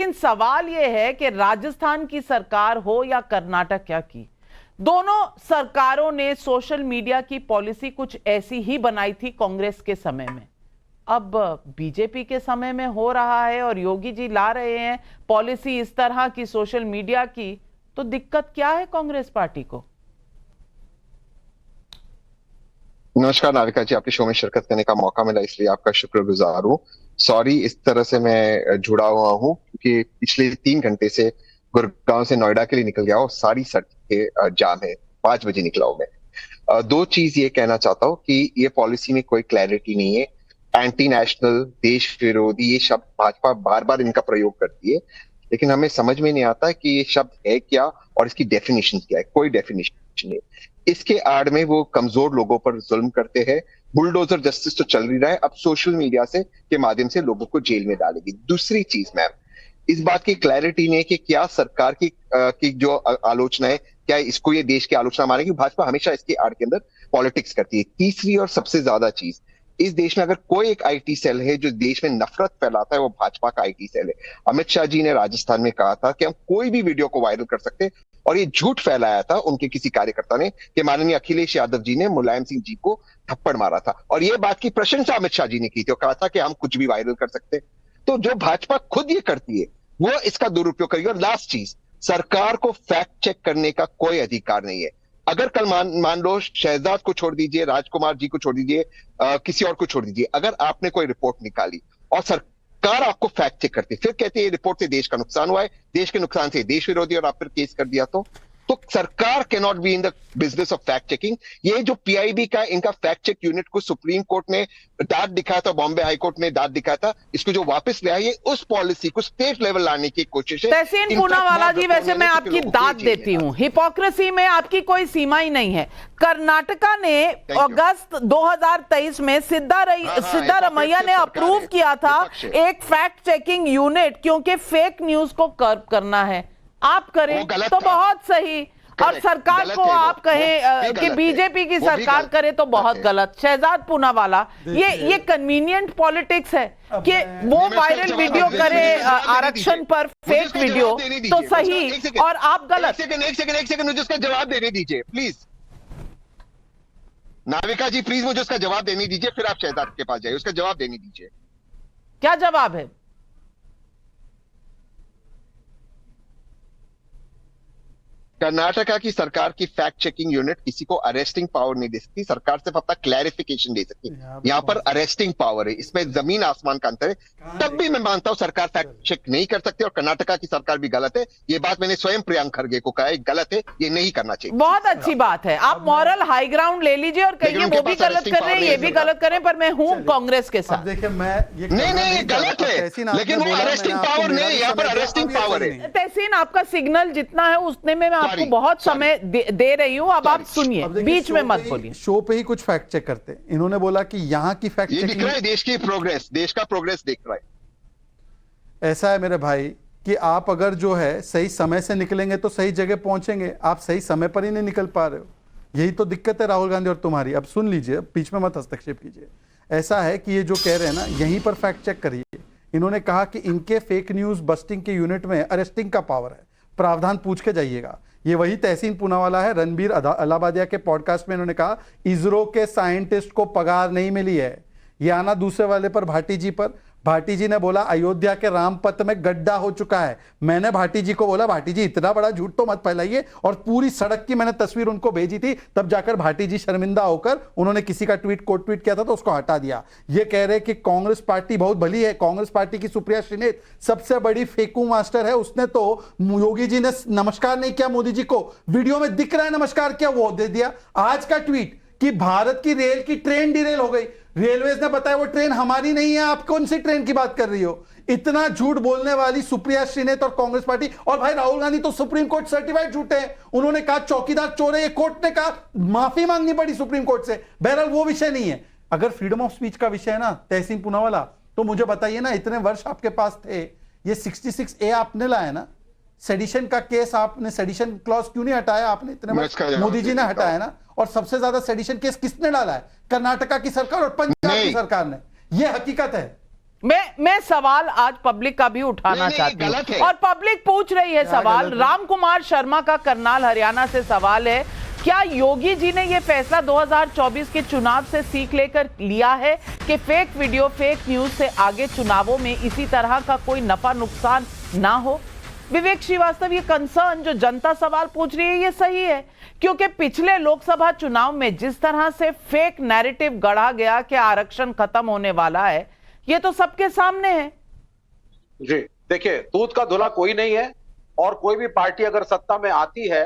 लेकिन सवाल यह है कि राजस्थान की सरकार हो या कर्नाटक क्या की, दोनों सरकारों ने सोशल मीडिया की पॉलिसी कुछ ऐसी ही बनाई थी कांग्रेस के समय में। अब बीजेपी के समय में हो रहा है और योगी जी ला रहे हैं पॉलिसी इस तरह की सोशल मीडिया की, तो दिक्कत क्या है कांग्रेस पार्टी को? नमस्कार नाविका जी, आपके शो में शिरकत करने का मौका मिला इसलिए आपका शुक्रगुजार हूँ। सॉरी इस तरह से मैं जुड़ा हुआ हूँ क्योंकि पिछले 3 घंटे से गुड़गांव से नोएडा के लिए निकल गया और सारी सड़कें जाम है। 5 बजे निकला हूं मैं। दो चीज ये कहना चाहता हूँ कि ये पॉलिसी में कोई क्लैरिटी नहीं है। एंटी नेशनल, देश विरोधी, ये शब्द भाजपा बार बार इनका प्रयोग करती है, लेकिन हमें समझ में नहीं आता कि ये शब्द है क्या और इसकी डेफिनेशन क्या है। कोई डेफिनेशन नहीं। इसके आड़ में वो कमजोर लोगों पर जुल्म करते हैं। बुलडोजर जस्टिस तो चल ही रहा है, अब सोशल मीडिया से के माध्यम से लोगों को जेल में डालेगी। दूसरी चीज मैम, इस बात की क्लैरिटी नहीं है कि क्या सरकार की जो आलोचना है, क्या इसको ये देश की आलोचना मानेगी। भाजपा हमेशा इसके आड़ के अंदर पॉलिटिक्स करती है। तीसरी और सबसे ज्यादा चीज, इस देश में अगर कोई एक आईटी सेल है जो देश में नफरत फैलाता है, वो भाजपा का आईटी सेल है। अमित शाह जी ने राजस्थान में कहा था कि हम कोई भी वीडियो को वायरल कर सकते हैं, और ये झूठ फैलाया था उनके किसी कार्यकर्ता ने कि माननीय अखिलेश यादव जी ने मुलायम सिंह जी को थप्पड़ मारा था, और ये बात की प्रशंसा अमित शाह जी ने की थी और कहा था कि हम कुछ भी वायरल कर सकते हैं। तो जो भाजपा खुद ये करती है वो इसका दुरुपयोग करेगी। और लास्ट चीज, सरकार को फैक्ट चेक करने का कोई अधिकार नहीं है। अगर कल मान लो शहजाद को छोड़ दीजिए, राजकुमार जी को छोड़ दीजिए, किसी और को छोड़ दीजिए, अगर आपने कोई रिपोर्ट निकाली और सरकार आपको फैक्ट चेक करती, फिर कहती है रिपोर्ट से देश का नुकसान हुआ है, देश के नुकसान से देश विरोधी, और आप फिर केस कर दिया, तो सरकार can not be in the business of fact checking. ये जो पीआईबी का इनका फैक्ट चेक यूनिट को सुप्रीम कोर्ट ने डांट दिखाया था, बॉम्बे हाई कोर्ट ने डांट दिखाया था, इसको जो वापस ले आए, उस पॉलिसी को स्टेट लेवल लाने की कोशिश है। तहसीन पूनावाला जी, वैसे मैं आपकी दाद देती हूँ, हिपोक्रेसी में आपकी कोई सीमा ही नहीं है। कर्नाटका ने अगस्त 2023 में सिद्धारमैया ने अप्रूव किया था एक फैक्ट चेकिंग यूनिट, क्योंकि फेक न्यूज को कर्ब करना है। आप करें तो बहुत सही, और सरकार को आप कहें कि बीजेपी की सरकार करे तो बहुत गलत। शहजाद पूनावाला, ये कन्वीनियंट पॉलिटिक्स है कि वो वायरल वीडियो करे आरक्षण पर, फेक वीडियो तो सही और आप गलत। एक सेकंड मुझे उसका जवाब देने दीजिए प्लीज। नाविका जी प्लीज मुझे उसका जवाब देने दीजिए, फिर आप शहजाद के पास जाइए, उसका जवाब देने दीजिए। क्या जवाब है? कर्नाटका की सरकार की फैक्ट चेकिंग यूनिट किसी को अरेस्टिंग पावर नहीं दे सकती, सरकार सिर्फ अपना क्लैरिफिकेशन दे सकती है। यहाँ पर अरेस्टिंग पावर है, इसमें जमीन आसमान का अंतर है। तब भी मैं मानता हूँ सरकार फैक्ट चेक नहीं कर सकती, और कर्नाटका की सरकार भी गलत है। ये बात मैंने स्वयं प्रियंक खड़गे को कहा है, गलत है, ये नहीं करना चाहिए। बहुत अच्छी बात है, आप मॉरल हाई ग्राउंड ले लीजिए और कहिए वो भी गलत कर रहे हैं, ये भी गलत करें, पर मैं हूँ कांग्रेस के साथ। देखिए मैं नहीं गलत है, लेकिन वो अरेस्टिंग पावर नहीं, यहाँ पर अरेस्टिंग पावर है। तहसीन, आपका सिग्नल जितना है उतने में मैं आपको बहुत समय दे रही हूं, अब आप सुनिए, बीच में मत बोलिए। शो पे ही कुछ फैक्ट चेक करते हैं। इन्होंने बोला कि यहां की फैक्ट चेकिंग दिख रहा है, देश की प्रोग्रेस, देश का प्रोग्रेस दिख रहा है। ऐसा है मेरे भाई कि आप अगर जो है सही समय से निकलेंगे तो सही जगह पहुंचेंगे, आप सही समय पर ही नहीं निकल पा रहे हो। यही तो दिक्कत है राहुल गांधी और तुम्हारी। अब सुन लीजिए, बीच में मत हस्तक्षेप कीजिए। ऐसा है कि ये जो कह रहे हैं ना, यहीं पर फैक्ट चेक करिए। इन्होंने कहा कि इनके फेक न्यूज बस्टिंग के यूनिट में अरेस्टिंग का पावर है, प्रावधान पूछ के जाइएगा। ये वही तहसीन पूनावाला है। रणबीर अलाहाबादिया के पॉडकास्ट में इन्होंने कहा इसरो के साइंटिस्ट को पगार नहीं मिली है। ये आना दूसरे वाले पर, भाटी जी पर। भाटी जी ने बोला अयोध्या के रामपथ में गड्ढा हो चुका है। मैंने भाटी जी को बोला भाटी जी इतना बड़ा झूठ तो मत फैलाइए, और पूरी सड़क की मैंने तस्वीर उनको भेजी थी। तब जाकर भाटी जी शर्मिंदा होकर उन्होंने किसी का ट्वीट कोट ट्वीट किया था तो उसको हटा दिया। ये कह रहे कि कांग्रेस पार्टी बहुत भली है। कांग्रेस पार्टी की सुप्रिया श्रीनेत सबसे बड़ी फेकू मास्टर है। उसने तो योगी जी ने नमस्कार नहीं किया मोदी जी को, वीडियो में दिख रहा है नमस्कार किया, वो दे दिया। आज का ट्वीट कि भारत की रेल की ट्रेन डिरेल हो गई, रेलवेज ने बताया वो ट्रेन हमारी नहीं है, आप कौन सी ट्रेन की बात कर रही हो। इतना झूठ बोलने वाली सुप्रिया श्रीनेत और कांग्रेस पार्टी। और भाई राहुल गांधी तो सुप्रीम कोर्ट सर्टिफाइड झूठे हैं। उन्होंने कहा चौकीदार चोर है, ये कोर्ट ने कहा, माफी मांगनी पड़ी सुप्रीम कोर्ट से। बहरहाल वो विषय नहीं है। अगर फ्रीडम ऑफ स्पीच का विषय है ना तहसीन पूनावाला, तो मुझे बताइए ना, इतने वर्ष आपके पास थे, ये 66A आपने लाया ना, सेडिशन का केस आपने, सेडिशन क्लॉज क्यों नहीं हटाया आपने? इतने मोदी जी ने हटाया ना। और सबसे ज्यादा सेडिशन केस किसने डाला है? कर्नाटका की सरकार और पंजाब की सरकार ने। यह हकीकत है। मैं सवाल आज पब्लिक का भी उठाना नहीं, चाहती गलत हूँ है। और पब्लिक पूछ रही है क्या सवाल। गलत है? राम कुमार शर्मा का करनाल हरियाणा से सवाल है, क्या योगी जी ने यह फैसला 2024 के चुनाव से सीख लेकर लिया है कि फेक वीडियो फेक न्यूज से आगे चुनावों में इसी तरह का कोई नफा नुकसान ना हो? विवेक श्रीवास्तव, ये कंसर्न जो जनता सवाल पूछ रही है ये सही है, क्योंकि पिछले लोकसभा चुनाव में जिस तरह से फेक नैरेटिव गढ़ा गया कि आरक्षण खत्म होने वाला है, ये तो सबके सामने है। जी देखिए, दूध का धुला कोई नहीं है और कोई भी पार्टी अगर सत्ता में आती है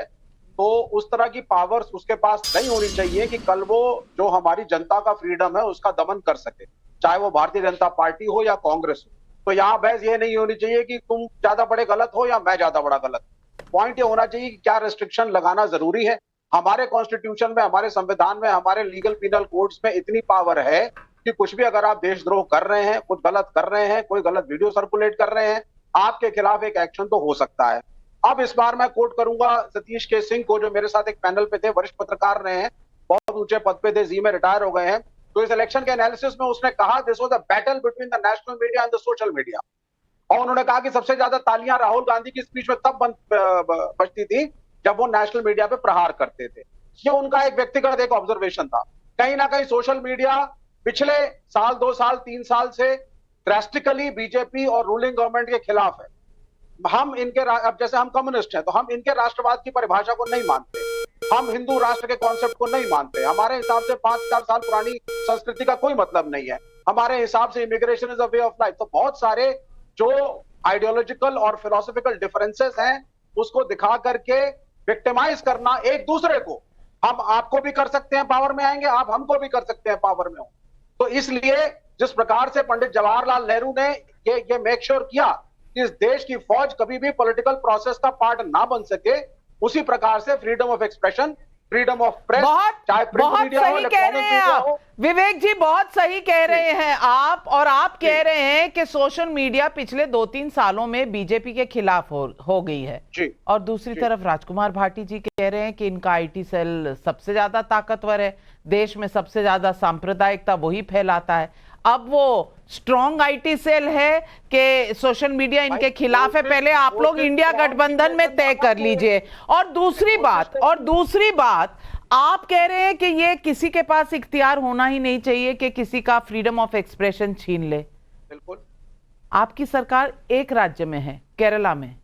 तो उस तरह की पावर्स उसके पास नहीं होनी चाहिए कि कल वो जो हमारी जनता का फ्रीडम है उसका दमन कर सके, चाहे वो भारतीय जनता पार्टी हो या कांग्रेस हो। तो यहाँ बहस ये नहीं होनी चाहिए कि तुम ज्यादा बड़े गलत हो या मैं ज्यादा बड़ा गलत। पॉइंट ये होना चाहिए कि क्या रेस्ट्रिक्शन लगाना जरूरी है। हमारे कॉन्स्टिट्यूशन में, हमारे संविधान में, हमारे लीगल पिनल कोड्स में इतनी पावर है कि कुछ भी अगर आप देशद्रोह कर रहे हैं, कुछ गलत कर रहे हैं, कोई गलत वीडियो सर्कुलेट कर रहे हैं, आपके खिलाफ एक एक्शन तो हो सकता है। अब इस बार मैं कोट करूंगा सतीश के सिंह को, जो मेरे साथ एक पैनल पे थे, वरिष्ठ पत्रकार रहे हैं, बहुत ऊंचे पद पे थे, जी में रिटायर हो गए हैं। तो इस इलेक्शन के एनालिसिस में उसने कहा this was a battle between the national media and the social media. और उन्होंने कहा कि सबसे ज्यादा तालियां राहुल गांधी की स्पीच में तब बजती थी जब वो नेशनल मीडिया पे प्रहार करते थे। ये उनका एक व्यक्तिगत एक ऑब्जर्वेशन था। कहीं ना कहीं सोशल मीडिया पिछले साल, 2 साल, 3 साल से ड्रास्टिकली बीजेपी और रूलिंग गवर्नमेंट के खिलाफ है। हम इनके, अब जैसे हम कम्युनिस्ट हैं तो हम इनके राष्ट्रवाद की परिभाषा को नहीं मानते, हम हिंदू राष्ट्र के कॉन्सेप्ट को नहीं मानते। हमारे हिसाब से 5-4 साल पुरानी संस्कृति का कोई मतलब नहीं है। हमारे हिसाब से immigration is a way of life. तो बहुत सारे जो आइडियोलॉजिकल और फिलोसॉफिकल डिफरेंसेस हैं उसको दिखा करके विक्टिमाइज करना एक दूसरे को, हम आपको भी कर सकते हैं पावर में आएंगे, आप हमको भी कर सकते हैं पावर में हो। तो इसलिए जिस प्रकार से पंडित जवाहरलाल नेहरू ने ये मेक श्योर किया कि इस देश की फौज कभी भी पॉलिटिकल प्रोसेस का पार्ट ना बन सके, उसी प्रकार से freedom of expression, freedom of press, चाहे प्रिंट बहुत मीडिया हो, सही कह रहे हैं आप विवेक जी, बहुत सही कह रहे हैं आप। और आप कह रहे हैं कि सोशल मीडिया पिछले 2-3 सालों में बीजेपी के खिलाफ हो गई है जी। और दूसरी तरफ राजकुमार भाटी जी कह रहे हैं कि इनका आईटी सेल सबसे ज्यादा ताकतवर है, देश में सबसे ज्यादा सांप्रदायिकता वही फैलाता है। अब वो स्ट्रॉन्ग आईटी सेल है कि सोशल मीडिया इनके खिलाफ है? पहले आप लोग इंडिया गठबंधन में तय कर लीजिए। और दूसरी बात आप कह रहे हैं कि ये किसी के पास इख्तियार होना ही नहीं चाहिए कि किसी का फ्रीडम ऑफ एक्सप्रेशन छीन ले। बिल्कुल। आपकी सरकार एक राज्य में है, केरला में,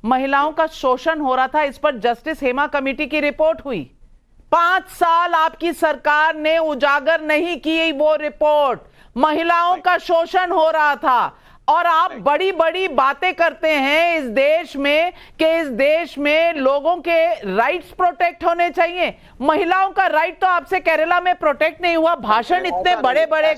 महिलाओं का शोषण हो रहा था, इस पर जस्टिस हेमा कमेटी की रिपोर्ट हुई। 5 साल आपकी सरकार ने उजागर नहीं की वो रिपोर्ट। महिलाओं का शोषण हो रहा था और आप बड़ी बड़ी बातें करते हैं इस देश में कि इस देश में लोगों के राइट्स प्रोटेक्ट होने चाहिए। महिलाओं का राइट तो आपसे केरला में प्रोटेक्ट नहीं हुआ। भाषण इतने बड़े बड़े